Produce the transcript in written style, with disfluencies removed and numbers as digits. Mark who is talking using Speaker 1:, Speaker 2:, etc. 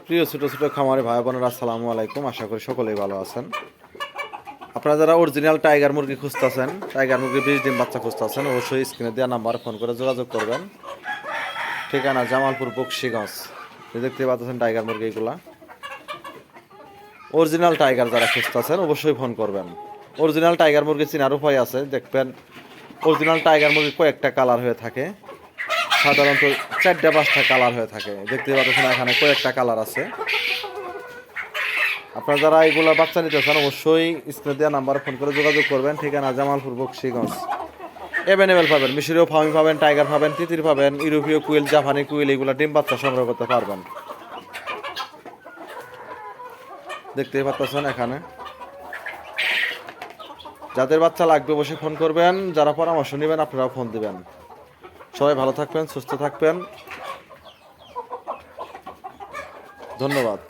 Speaker 1: প্রিয় ছোট ছোট খামারে ভাই বোনেরা, আসসালামু আলাইকুম। আশা করি সকলেই ভালো আছেন। আপনারা যারা অরিজিনাল টাইগার মুরগি খুঁজতেছেন, টাইগার মুরগি 20 ডিম বাচ্চা খুঁজতেছেন, অবশ্যই স্ক্রিনে দেওয়া নাম্বার ফোন করে যোগাযোগ করবেন। ঠিকানা জামালপুর বকশিগঞ্জ। দেখতে পাচ্ছেন টাইগার মুরগি এগুলা অরিজিনাল টাইগার যারা খুঁজতেছেন অবশ্যই ফোন করবেন। অরিজিনাল টাইগার মুরগি চেনার উপায় আছে। দেখবেন অরিজিনাল টাইগার মুরগি কয়েকটা কালার হয়ে থাকে, সাধারণত 4-5টা কালার হয়ে থাকে। দেখতে পাচ্ছেন এখানে কয়েকটা কালার আছে। আপনারা যারা এগুলা বাচ্চা নিতে চান অবশ্যই স্ক্রিনে দেওয়া নাম্বারে ফোন করে যোগাযোগ করবেন। ঠিকানা জামালপুর বকশিগঞ্জ। অ্যাভেলেবেল পাবেন, মিশরীয় ফার্মি পাবেন, টাইগার পাবেন, তিতির পাবেন, ইউরোপীয় কুইল, জাপানি কুইল, এগুলা ডিম বাচ্চা সংগ্রহ করতে পারবেন। দেখতেই পাচ্ছেন এখানে যাদের বাচ্চা লাগবে অবশ্যই ফোন করবেন। যারা পরামর্শ নেবেন আপনারাও ফোন দিবেন। সবাই ভালো থাকবেন, সুস্থ থাকবেন। ধন্যবাদ।